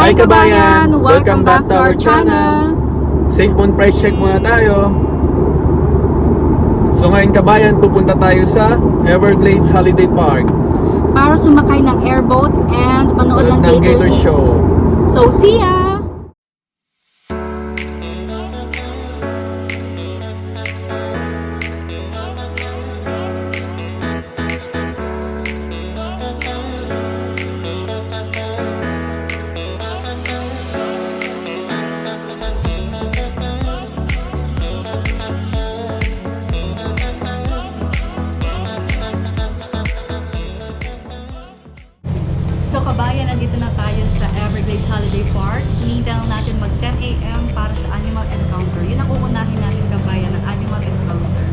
Hi kabayan! Welcome back to our channel! Safe moon price check muna tayo. So ngayon kabayan, pupunta tayo sa Everglades Holiday Park para sumakay ng airboat and manood ng Gator show. So see ya! So kabayan, nandito na tayo sa Everglades Holiday Park. Hinihintay lang natin mag 10 AM para sa animal encounter. Yun ang uunahin natin kabayan, ng animal encounter.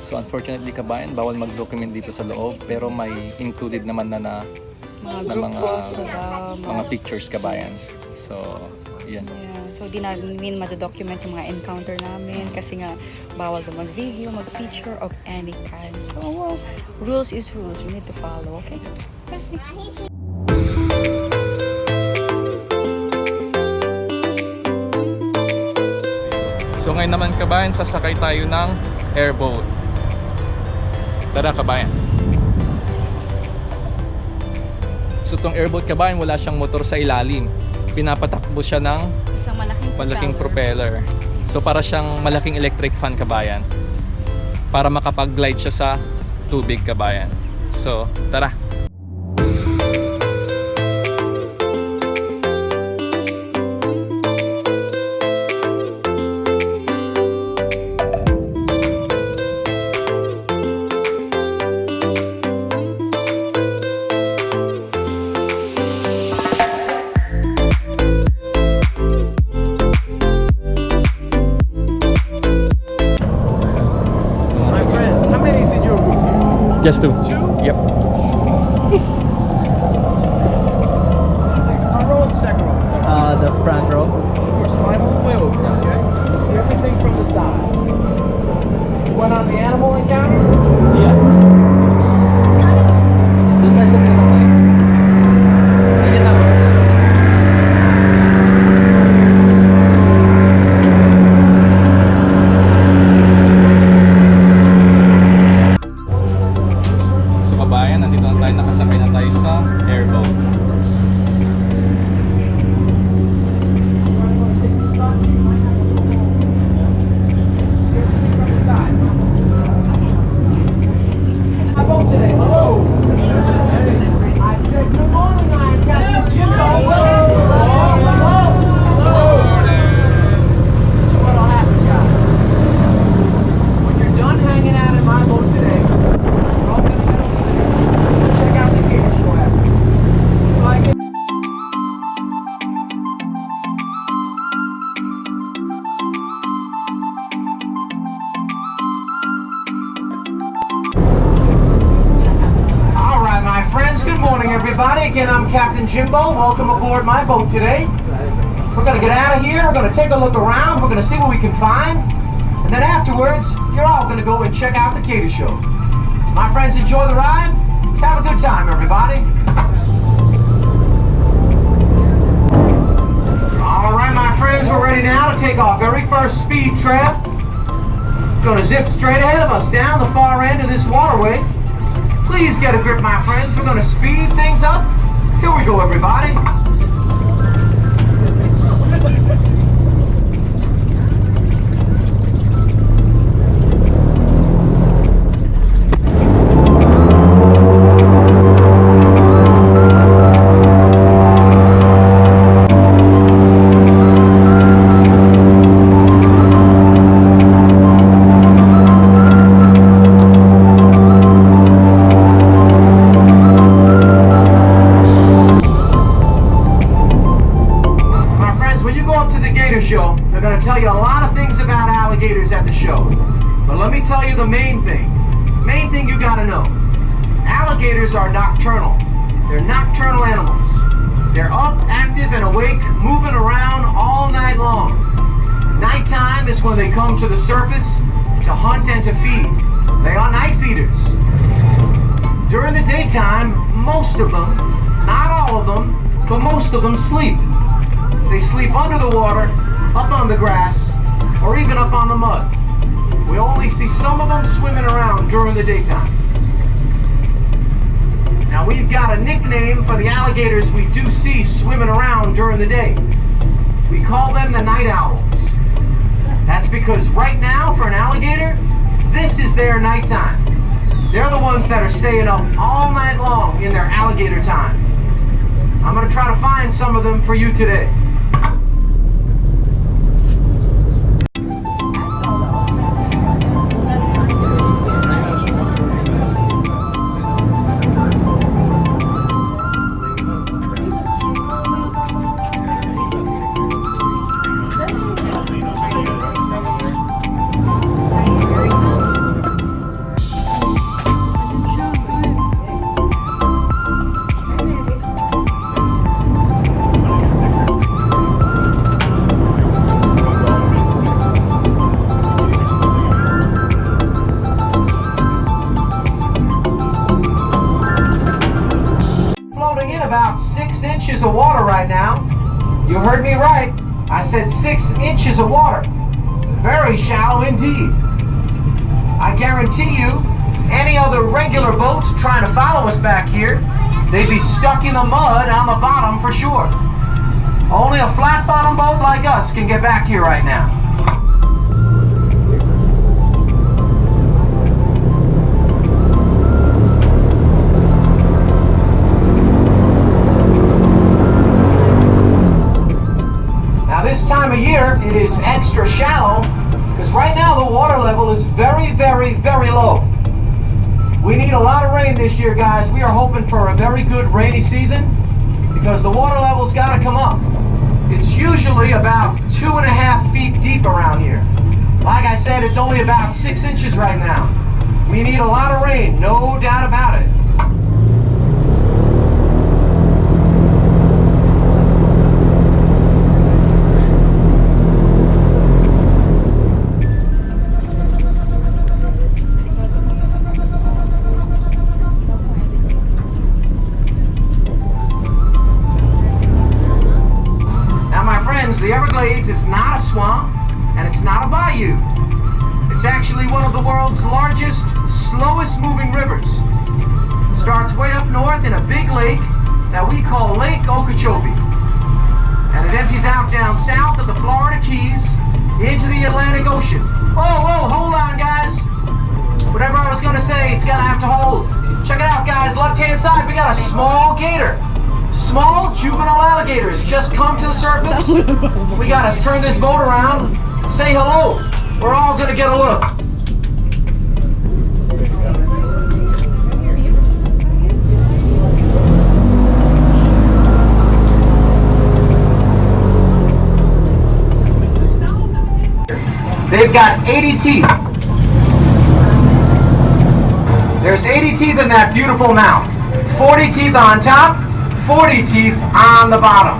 So unfortunately kabayan, bawal mag-document dito sa loob, pero may included naman na mga pictures kabayan. So yan. Yeah. So di namin madodocument yung mga encounter namin kasi nga bawal ba mag-video, mag-picture of any kind. So rules is rules, we need to follow, okay? So ngayon naman kabayan, sasakay tayo ng airboat. Tara kabayan. So itong airboat kabayan, wala siyang motor sa ilalim. Pinapatakbo siya ng Isang malaking propeller. So para siyang malaking electric fan kabayan, para makapag-glide siya sa tubig kabayan. So tara. Just two. Yep. Front row or the second row? The front row. Sure, slide all the way over, okay? You see everything from the side. You went on the animal encounter? Yeah. Doon tayo sa pinakasay. Ayan ako sa nandito na tayo, nakasakay na tayo sa airboat. Hello today. Hello. I said good morning. I'm Captain Jimbo. Hello. This is what'll happen, guys. When you're done hanging out in my boat today, you're all gonna go check out the gator show after. Like it. Good morning, everybody. Again, I'm Captain Jimbo. Welcome aboard my boat today. We're gonna get out of here, we're gonna take a look around, we're gonna see what we can find, and then afterwards, you're all gonna go and check out the Gator Show. My friends, enjoy the ride. Let's have a good time, everybody. All right, my friends, we're ready now to take our very first speed trap. Gonna zip straight ahead of us down the far end of this waterway. Please get a grip, my friends. We're gonna speed things up. Here we go, everybody. Show. They're going to tell you a lot of things about alligators at the show. But let me tell you the main thing. Main thing you got to know. Alligators are nocturnal. They're nocturnal animals. They're up, active, and awake, moving around all night long. Nighttime is when they come to the surface to hunt and to feed. They are night feeders. During the daytime, most of them, not all of them, but most of them sleep. They sleep under the water, up on the grass, or even up on the mud. We only see some of them swimming around during the daytime. Now we've got a nickname for the alligators we do see swimming around during the day. We call them the night owls. That's because right now, for an alligator, this is their nighttime. They're the ones that are staying up all night long in their alligator time. I'm going to try to find some of them for you today. About 6 inches of water right now. You heard me right. I said 6 inches of water. Very shallow indeed. I guarantee you, any other regular boats trying to follow us back here, they'd be stuck in the mud on the bottom for sure. Only a flat bottom boat like us can get back here right now. This time of year, it is extra shallow because right now the water level is very, very, very low. We need a lot of rain this year, guys. We are hoping for a very good rainy season because the water level's got to come up. It's usually about 2.5 feet deep around here. Like I said, it's only about 6 inches right now. We need a lot of rain, no doubt about it. The Everglades is not a swamp, and it's not a bayou. It's actually one of the world's largest, slowest moving rivers. It starts way up north in a big lake that we call Lake Okeechobee. And it empties out down south of the Florida Keys into the Atlantic Ocean. Whoa, hold on, guys. Whatever I was going to say, it's going to have to hold. Check it out, guys. Left-hand side, we got a small gator. Small juvenile alligators just come to the surface. We gotta turn this boat around, say hello. We're all gonna get a look. They've got 80 teeth. There's 80 teeth in that beautiful mouth. 40 teeth on top. 40 teeth on the bottom.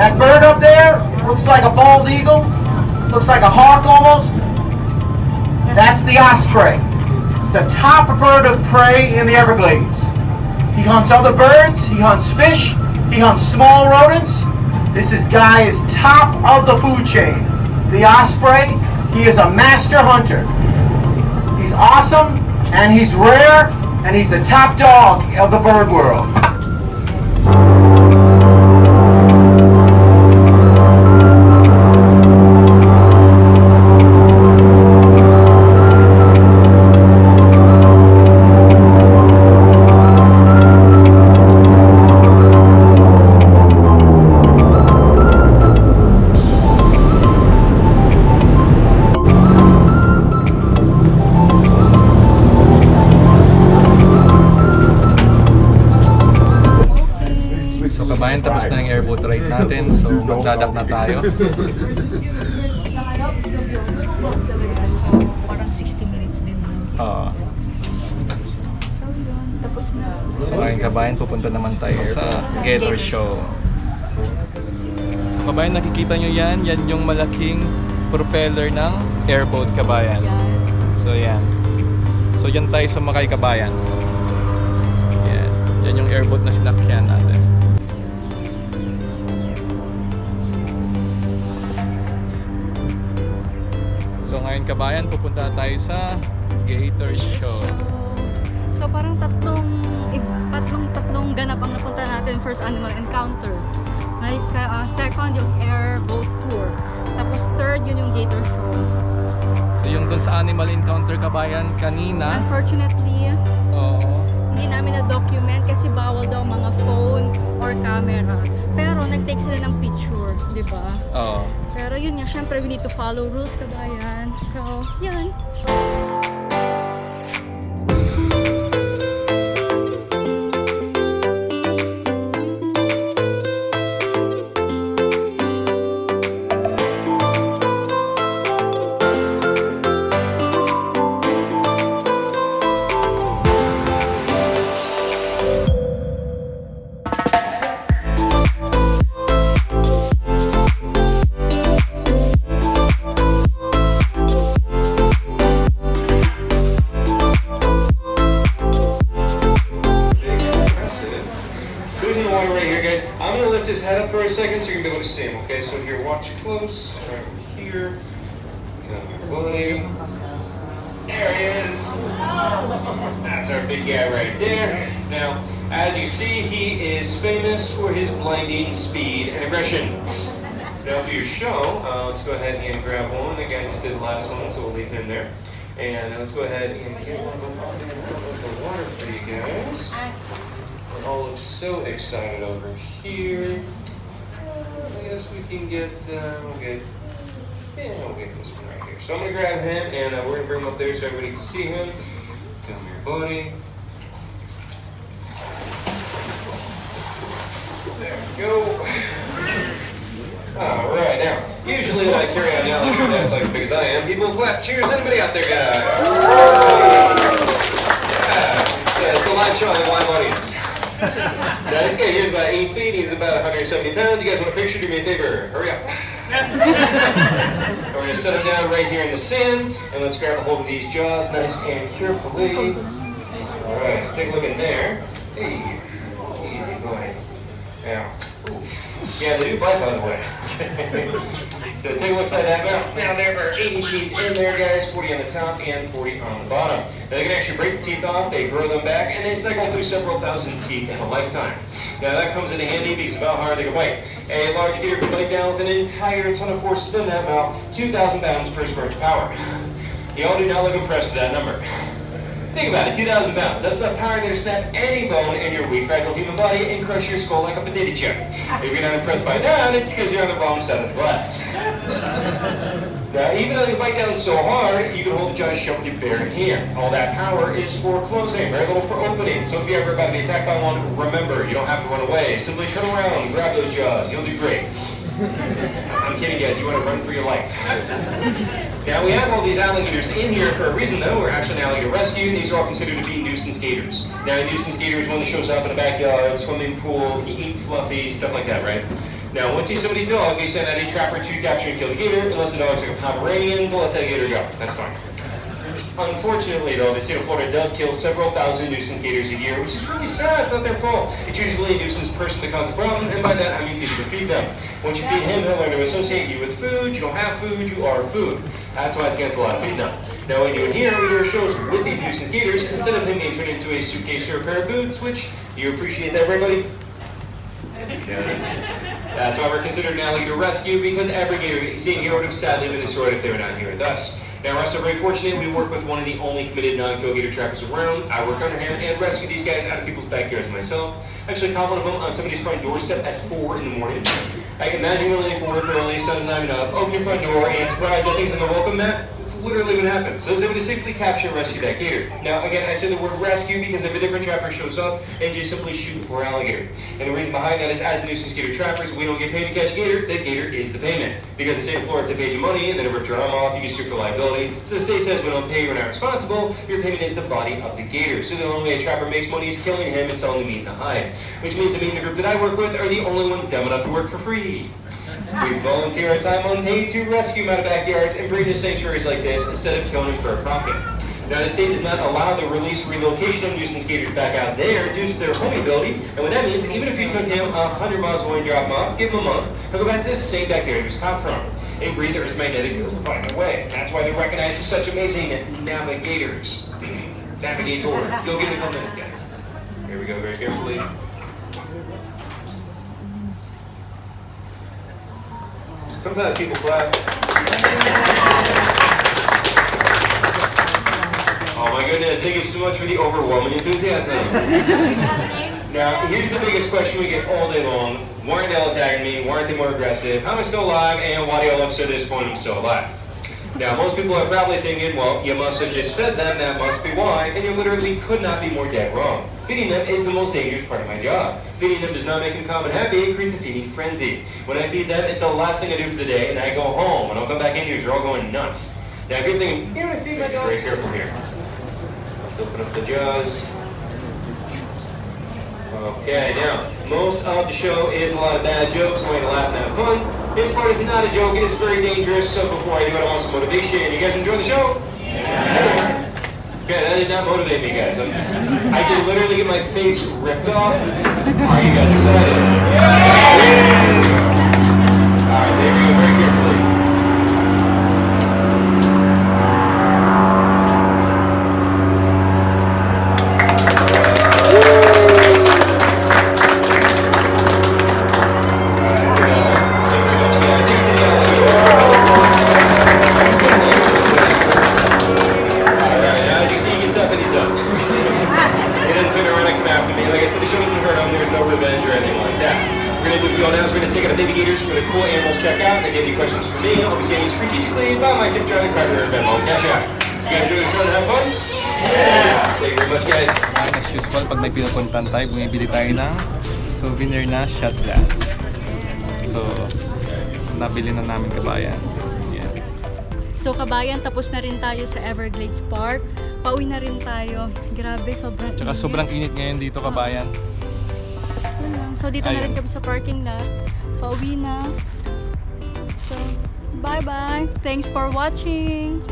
That bird up there looks like a bald eagle, looks like a hawk almost. That's the osprey. It's the top bird of prey in the Everglades. He hunts other birds, he hunts fish, he hunts small rodents. This guy is top of the food chain. The osprey, he is a master hunter. He's awesome, and he's rare, and he's the top dog of the bird world. Kabayan, tapos na yung airboat ride natin, so magdadak na tayo. Parang 60 minutes din. Oo. So yun, tapos na. So ayun kabayan, pupunta naman tayo sa Gator Show. So kabayan, nakikita nyo yan, yan yung malaking propeller ng airboat kabayan. Yan. So yan. So yan tayo sumakay kabayan. Yan. Yan yung airboat na sinakyan natin. So ngayon kabayan, pupunta tayo sa Gator Show. So parang tatlong ganap ang napunta natin. First, animal encounter. Second, yung airboat tour. Tapos third, yun yung Gator Show. So yung dun sa animal encounter kabayan kanina, Unfortunately, oo, hindi namin na-document kasi bawal daw mga phone or camera. Pero nag-take sila ng picture, di ba? oo. Pero yun nga, syempre we need to follow rules kabayan. So, yan. His head up for a second so you can be able to see him, okay? So here, watch close, right here. Come your buddy. There he is. That's our big guy right there. Now, as you see, he is famous for his blinding speed and aggression. Now for your show, let's go ahead and grab one. The guy just did the last one, so we'll leave him there. And let's go ahead and get one of the water for you guys. We all look so excited over here. I guess we can get, we'll get this one right here. So I'm gonna grab him and we're gonna bring him up there so everybody can see him. Film your buddy. There we go. Alright, now, usually when I carry out an alligator that's like as big as I am, people clap. Cheers, anybody out there, guys? Yeah, it's a live show and a live audience. Now this guy here is about 8 feet, he's about 170 pounds. You guys want a picture? Do me a favor, hurry up. We're going to set him down right here in the sand, and let's grab a hold of these jaws nice and carefully. Alright, so take a look in there. Hey, easy boy. Now, yeah, they do bite by the way. So take a look inside that mouth. Now there are 80 teeth in there, guys, 40 on the top and 40 on the bottom. Now they can actually break the teeth off, they grow them back, and they cycle through several thousand teeth in a lifetime. Now that comes in handy because of how hard they can bite. A large gator can bite down with an entire ton of force within that mouth, 2,000 pounds per square inch power. Y'all do not look impressed with that number. Think about it, 2,000 pounds. That's the power to snap any bone in your weak, fragile human body and crush your skull like a potato chip. If you're not impressed by that, it's because you're on the wrong side of the glass. Now, even though you bite down so hard, you can hold the jaws shut with your bare hand. All that power is for closing, very little for opening. So if you're ever about to be attacked by one, remember, you don't have to run away. Simply turn around, grab those jaws, you'll do great. I'm kidding, guys, you want to run for your life. Now, we have all these alligators in here for a reason, though. We're actually an alligator rescue, and these are all considered to be nuisance gators. Now, a nuisance gator is one that shows up in a backyard, swimming pool, he eat fluffy, stuff like that, right? Now, once you see somebody's dog, they send out a trapper to capture and kill the gator. Unless the dog's like a Pomeranian, they'll let that gator go. That's fine. Unfortunately, though, the state of Florida does kill several thousand nuisance gators a year, which is really sad. It's not their fault. It's usually a nuisance person that causes the problem, and by that I mean people to feed them. Once you feed him, he'll learn to associate you with food. You don't have food, you are food. That's why it's against the law to feed them. Now, what we do here, we do our shows with these nuisance gators instead of him being turned into a suitcase or a pair of boots, which you appreciate that, everybody? That's why we're considered an alligator rescue, because every gator seen here would have sadly been destroyed if they were not here with us. Now, we're also very fortunate. We work with one of the only committed non-kill gator trappers around. I work under him and rescue these guys out of people's backyards myself. I actually caught one of them on somebody's front doorstep at 4 in the morning. I can imagine you're late for work early, sun's not even up, open your front door, and surprise, that thing's on the welcome mat. That's literally what happened. So I was able to safely capture and rescue that gator. Now, again, I say the word rescue because if a different trapper shows up and just simply shoot the poor alligator. And the reason behind that is, as nuisance gator trappers, we don't get paid to catch gator. The gator is the payment. Because the state of Florida, if they paid you money and then ripped your arm off, you can sue for liability. So the state says we don't pay you, we're not responsible. Your payment is the body of the gator. So the only way a trapper makes money is killing him and selling the meat and the hide. Which means that me and the group that I work with are the only ones dumb enough to work for free. We volunteer our time unpaid to rescue them out of backyards and bring to sanctuaries like this instead of killing them for a profit. Now, the state does not allow the release relocation of nuisance gators back out there due to their homing ability, and what that means, even if you took him 100 miles away and drop him off, give him a month, he'll go back to this same backyard he was caught from and breathe Earth's magnetic field to find their way. That's why they're recognized as such amazing navigators. Navigator. You'll get a couple minutes, guys. Here we go, very carefully. Sometimes people clap. Oh my goodness, thank you so much for the overwhelming enthusiasm. Now, here's the biggest question we get all day long. Why aren't they all attacking me? Why aren't they more aggressive? How am I still alive? And why do y'all look so disappointed I'm still alive? Now, most people are probably thinking, well, you must have just fed them, that must be why, and you literally could not be more dead wrong. Feeding them is the most dangerous part of my job. Feeding them does not make them calm and happy, it creates a feeding frenzy. When I feed them, it's the last thing I do for the day, and I go home. When I'll come back in here, you're all going nuts. Now, if you're thinking, you know what I feed my dog? Very careful here. Let's open up the jaws. Okay, now, most of the show is a lot of bad jokes, a way to laugh and have fun. This part is not a joke, it is very dangerous, so before I do it, I want some motivation. You guys enjoy the show? Yeah. Okay, that did not motivate me, guys. I did literally get my face ripped off. Are you guys excited? Yeah. Alright, so here we go, very carefully. Cool animals check out. If you have any questions for me, I'll be saying strategically about my tip jar, the card, or Venmo. Cash out. You guys enjoy the show and have fun? Yeah! Thank you very much, guys. As usual, pag may pinupuntan tayo, bumibili tayo ng souvenir na shot glass. So, nabili na namin kabayan. Yeah. So kabayan, tapos na rin tayo sa Everglades Park. Pauwi na rin tayo. Grabe, sobrang Tsaka init. sobrang init ngayon dito, kabayan. So dito na rin kami sa parking lot. Pauwi na. So, bye-bye. Thanks for watching.